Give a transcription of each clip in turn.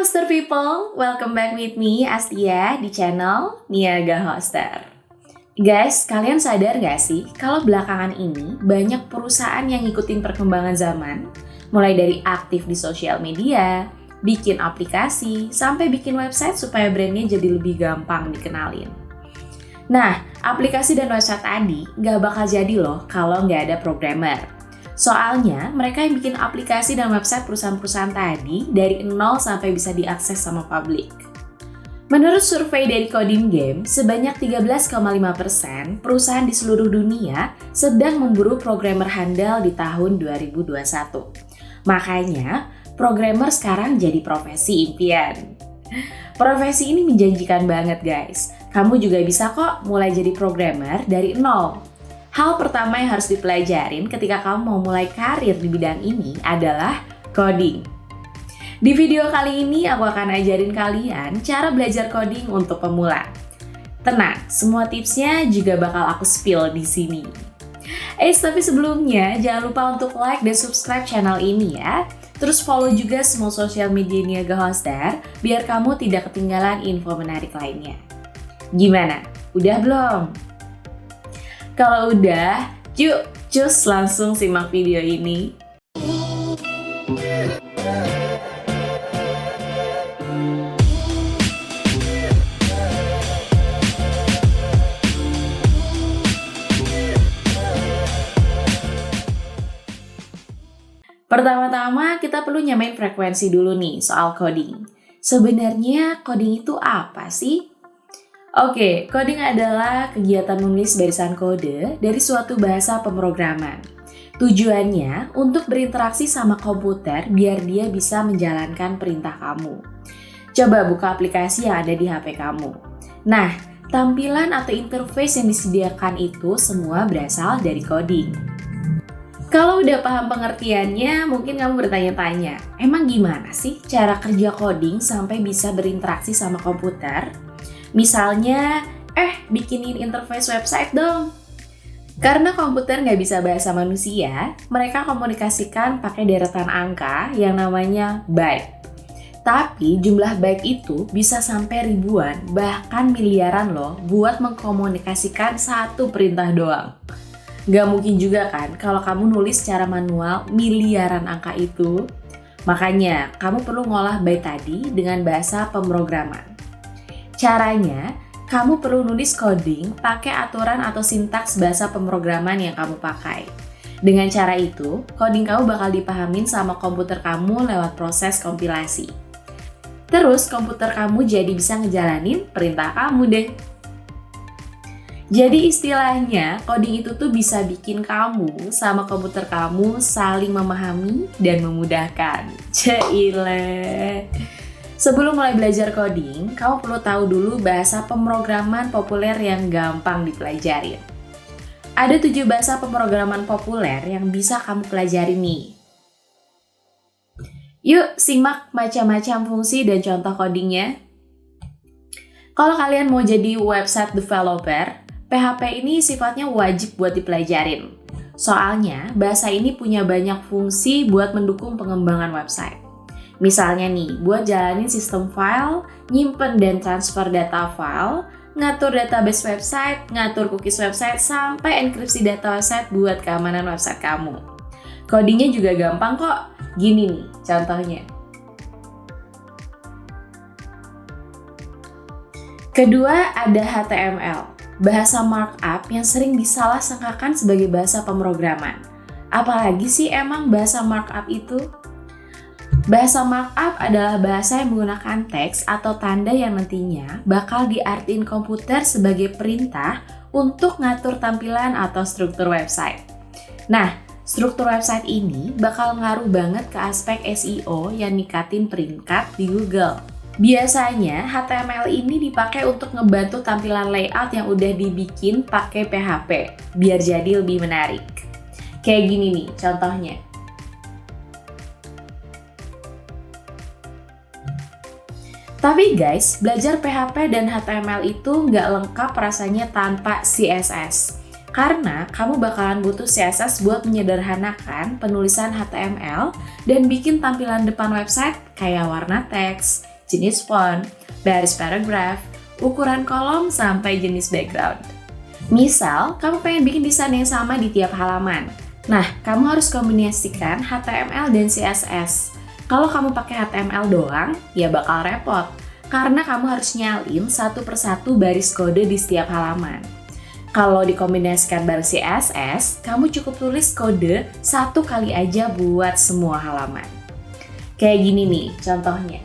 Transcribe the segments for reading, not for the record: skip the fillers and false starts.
Hoster people, welcome back with me Astia di channel Niaga Hoster. Guys, kalian sadar gak sih kalau belakangan ini banyak perusahaan yang ngikutin perkembangan zaman, mulai dari aktif di sosial media, bikin aplikasi, sampai bikin website supaya brandnya jadi lebih gampang dikenalin. Nah, aplikasi dan website tadi gak bakal jadi loh kalau gak ada programmer. Soalnya, mereka yang bikin aplikasi dan website perusahaan-perusahaan tadi dari nol sampai bisa diakses sama publik. Menurut survei dari Coding Game, sebanyak 13,5% perusahaan di seluruh dunia sedang memburu programmer handal di tahun 2021. Makanya, programmer sekarang jadi profesi impian. Profesi ini menjanjikan banget guys. Kamu juga bisa kok mulai jadi programmer dari nol. Hal pertama yang harus dipelajarin ketika kamu mau mulai karir di bidang ini adalah coding. Di video kali ini aku akan ajarin kalian cara belajar coding untuk pemula. Tenang, semua tipsnya juga bakal aku spill di sini. Tapi sebelumnya jangan lupa untuk like dan subscribe channel ini ya. Terus follow juga semua sosial media Niaga Hoster biar kamu tidak ketinggalan info menarik lainnya. Gimana? Udah belum? Kalau udah, yuk cus langsung simak video ini. Pertama-tama kita perlu nyamain frekuensi dulu nih soal coding. Sebenarnya coding itu apa sih? Oke, coding adalah kegiatan menulis barisan kode dari suatu bahasa pemrograman. Tujuannya untuk berinteraksi sama komputer biar dia bisa menjalankan perintah kamu. Coba buka aplikasi yang ada di HP kamu. Nah, tampilan atau interface yang disediakan itu semua berasal dari coding. Kalau udah paham pengertiannya, mungkin kamu bertanya-tanya, emang gimana sih cara kerja coding sampai bisa berinteraksi sama komputer? Misalnya, bikinin interface website dong. Karena komputer nggak bisa bahasa manusia, mereka komunikasikan pakai deretan angka yang namanya byte. Tapi jumlah byte itu bisa sampai ribuan, bahkan miliaran loh buat mengkomunikasikan satu perintah doang. Nggak mungkin juga kan kalau kamu nulis secara manual miliaran angka itu. Makanya, kamu perlu ngolah byte tadi dengan bahasa pemrograman. Caranya, kamu perlu nulis coding pakai aturan atau sintaks bahasa pemrograman yang kamu pakai. Dengan cara itu, coding kamu bakal dipahamin sama komputer kamu lewat proses kompilasi. Terus, komputer kamu jadi bisa ngejalanin perintah kamu deh. Jadi istilahnya, coding itu tuh bisa bikin kamu sama komputer kamu saling memahami dan memudahkan. Ceile. Sebelum mulai belajar coding, kamu perlu tahu dulu bahasa pemrograman populer yang gampang dipelajarin. Ada 7 bahasa pemrograman populer yang bisa kamu pelajari nih. Yuk simak macam-macam fungsi dan contoh codingnya. Kalau kalian mau jadi website developer, PHP ini sifatnya wajib buat dipelajarin. Soalnya, bahasa ini punya banyak fungsi buat mendukung pengembangan website. Misalnya nih, buat jalanin sistem file, nyimpen dan transfer data file, ngatur database website, ngatur cookies website, sampai enkripsi data website buat keamanan website kamu. Codingnya juga gampang kok. Gini nih contohnya. Kedua ada HTML, bahasa markup yang sering disalah-sangkakan sebagai bahasa pemrograman. Apalagi sih emang bahasa markup itu? Bahasa markup adalah bahasa yang menggunakan teks atau tanda yang nantinya bakal diartiin komputer sebagai perintah untuk ngatur tampilan atau struktur website. Nah, struktur website ini bakal ngaruh banget ke aspek SEO yang ningkatin peringkat di Google. Biasanya HTML ini dipakai untuk ngebantu tampilan layout yang udah dibikin pakai PHP biar jadi lebih menarik. Kayak gini nih contohnya. Tapi guys, belajar PHP dan HTML itu nggak lengkap rasanya tanpa CSS. Karena kamu bakalan butuh CSS buat menyederhanakan penulisan HTML dan bikin tampilan depan website kayak warna teks, jenis font, baris paragraf, ukuran kolom, sampai jenis background. Misal, kamu pengen bikin desain yang sama di tiap halaman. Nah, kamu harus kombinasikan HTML dan CSS. Kalau kamu pakai HTML doang, ya bakal repot. Karena kamu harus nyalin satu persatu baris kode di setiap halaman. Kalau dikombinasikan bareng CSS, kamu cukup tulis kode satu kali aja buat semua halaman. Kayak gini nih contohnya.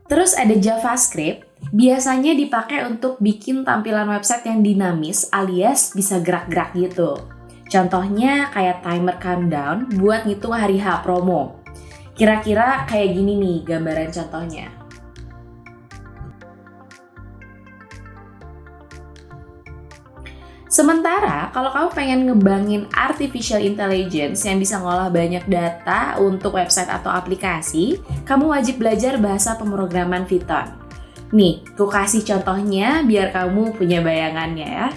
Terus ada JavaScript, biasanya dipakai untuk bikin tampilan website yang dinamis alias bisa gerak-gerak gitu. Contohnya kayak timer countdown buat ngitung hari H promo. Kira-kira kayak gini nih gambaran contohnya. Sementara kalau kamu pengen ngembangin artificial intelligence yang bisa ngolah banyak data untuk website atau aplikasi, kamu wajib belajar bahasa pemrograman Python. Nih, aku kasih contohnya biar kamu punya bayangannya ya.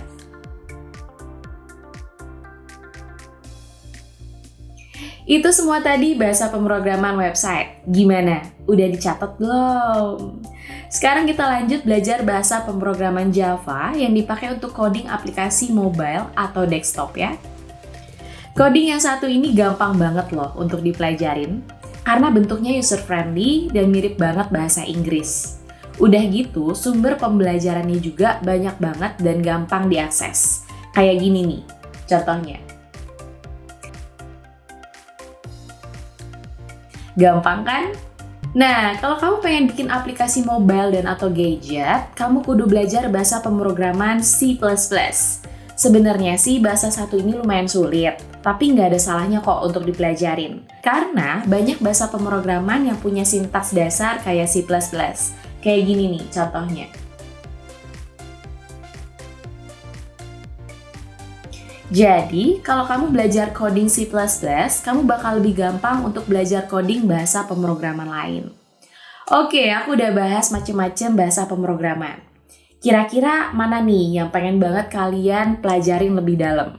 Itu semua tadi bahasa pemrograman website. Gimana? Udah dicatat belum? Sekarang kita lanjut belajar bahasa pemrograman Java yang dipakai untuk coding aplikasi mobile atau desktop ya. Coding yang satu ini gampang banget loh untuk dipelajarin karena bentuknya user-friendly dan mirip banget bahasa Inggris. Udah gitu, sumber pembelajarannya juga banyak banget dan gampang diakses. Kayak gini nih, contohnya. Gampang kan? Nah, kalau kamu pengen bikin aplikasi mobile dan atau gadget, kamu kudu belajar bahasa pemrograman C++. Sebenarnya sih bahasa satu ini lumayan sulit, tapi nggak ada salahnya kok untuk dipelajarin. Karena banyak bahasa pemrograman yang punya sintaks dasar kayak C++. Kayak gini nih contohnya. Jadi, kalau kamu belajar coding C++, kamu bakal lebih gampang untuk belajar coding bahasa pemrograman lain. Oke, aku udah bahas macem-macem bahasa pemrograman. Kira-kira mana nih yang pengen banget kalian pelajarin lebih dalam?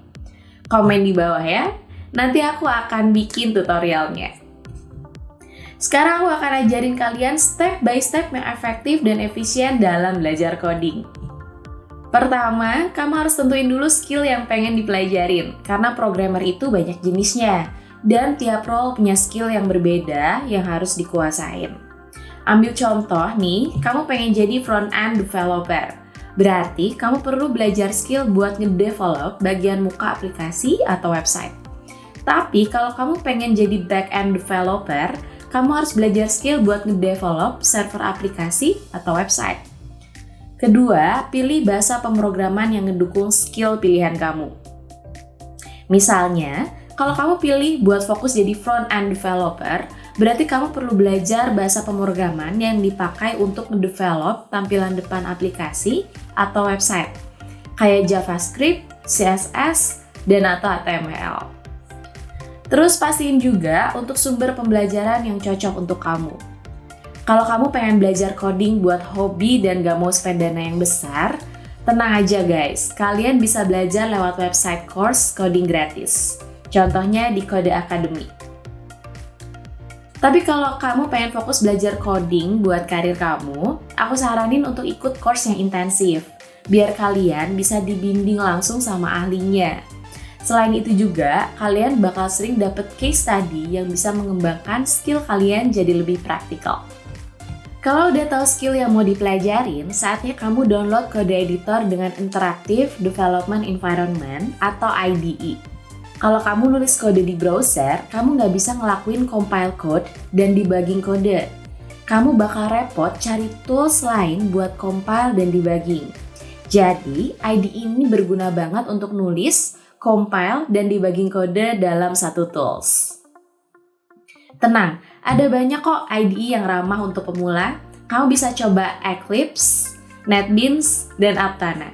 Komen di bawah ya, nanti aku akan bikin tutorialnya. Sekarang aku akan ajarin kalian step by step yang efektif dan efisien dalam belajar coding. Pertama, kamu harus tentuin dulu skill yang pengen dipelajarin, karena programmer itu banyak jenisnya, dan tiap role punya skill yang berbeda yang harus dikuasain. Ambil contoh nih, kamu pengen jadi front-end developer. Berarti, kamu perlu belajar skill buat ngedevelop bagian muka aplikasi atau website. Tapi, kalau kamu pengen jadi back-end developer, kamu harus belajar skill buat ngedevelop server aplikasi atau website. Kedua, pilih bahasa pemrograman yang ngedukung skill pilihan kamu. Misalnya, kalau kamu pilih buat fokus jadi front-end developer, berarti kamu perlu belajar bahasa pemrograman yang dipakai untuk ngedevelop tampilan depan aplikasi atau website, kayak JavaScript, CSS, dan atau HTML. Terus pastiin juga untuk sumber pembelajaran yang cocok untuk kamu. Kalau kamu pengen belajar coding buat hobi dan gak mau spend dana yang besar, tenang aja guys, kalian bisa belajar lewat website course coding gratis. Contohnya di Code Academy. Tapi kalau kamu pengen fokus belajar coding buat karir kamu, aku saranin untuk ikut course yang intensif, biar kalian bisa dibimbing langsung sama ahlinya. Selain itu juga, kalian bakal sering dapet case study yang bisa mengembangkan skill kalian jadi lebih praktikal. Kalau udah tahu skill yang mau dipelajarin, saatnya kamu download Code Editor dengan Interactive Development Environment atau IDE. Kalau kamu nulis kode di browser, kamu nggak bisa ngelakuin compile code dan debugging kode. Kamu bakal repot cari tools lain buat compile dan debugging. Jadi, IDE ini berguna banget untuk nulis, compile, dan debugging kode dalam satu tools. Tenang, ada banyak kok IDE yang ramah untuk pemula. Kamu bisa coba Eclipse, NetBeans, dan Aptana.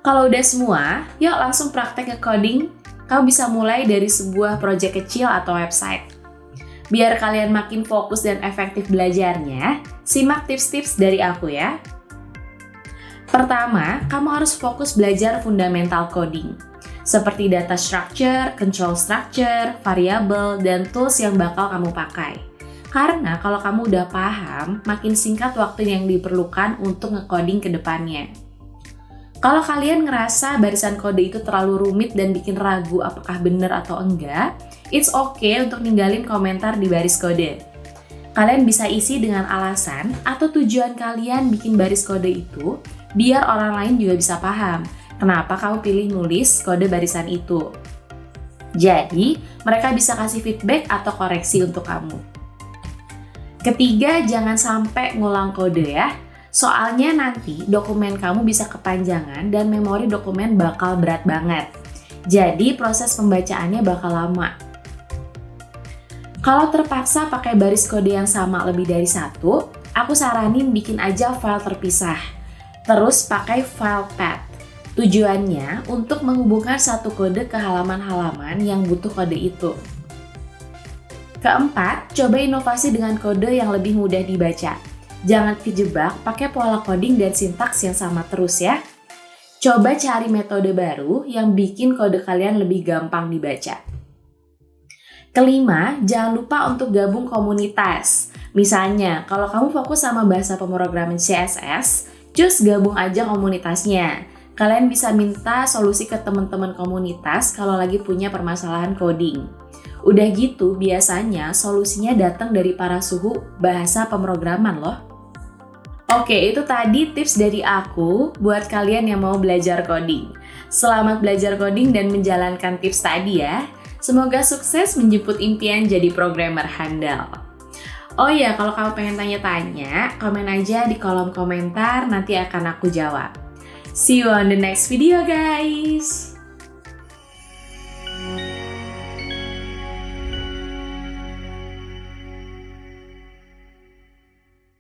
Kalau udah semua, yuk langsung praktek ke coding. Kamu bisa mulai dari sebuah project kecil atau website. Biar kalian makin fokus dan efektif belajarnya, simak tips-tips dari aku ya. Pertama, kamu harus fokus belajar fundamental coding. seperti data structure, control structure, variable, dan tools yang bakal kamu pakai. Karena kalau kamu udah paham, makin singkat waktu yang diperlukan untuk nge-coding ke depannya. Kalau kalian ngerasa barisan kode itu terlalu rumit dan bikin ragu apakah benar atau enggak, it's okay untuk ninggalin komentar di baris kode. Kalian bisa isi dengan alasan atau tujuan kalian bikin baris kode itu biar orang lain juga bisa paham kenapa kamu pilih nulis kode barisan itu. Jadi, mereka bisa kasih feedback atau koreksi untuk kamu. Ketiga, jangan sampai ngulang kode ya. Soalnya nanti dokumen kamu bisa kepanjangan dan memori dokumen bakal berat banget. Jadi, proses pembacaannya bakal lama. Kalau terpaksa pakai baris kode yang sama lebih dari satu, aku saranin bikin aja file terpisah. Terus pakai file path. Tujuannya untuk menghubungkan satu kode ke halaman-halaman yang butuh kode itu. Keempat, coba inovasi dengan kode yang lebih mudah dibaca. Jangan kejebak pakai pola coding dan sintaks yang sama terus ya. Coba cari metode baru yang bikin kode kalian lebih gampang dibaca. Kelima, jangan lupa untuk gabung komunitas. Misalnya, kalau kamu fokus sama bahasa pemrograman CSS, cus gabung aja komunitasnya. Kalian bisa minta solusi ke teman-teman komunitas kalau lagi punya permasalahan coding. Udah gitu, biasanya solusinya datang dari para suhu bahasa pemrograman loh. Oke, itu tadi tips dari aku buat kalian yang mau belajar coding. Selamat belajar coding dan menjalankan tips tadi ya. Semoga sukses menjemput impian jadi programmer handal. Oh iya, kalau kamu pengen tanya-tanya, komen aja di kolom komentar, nanti akan aku jawab. See you on the next video guys!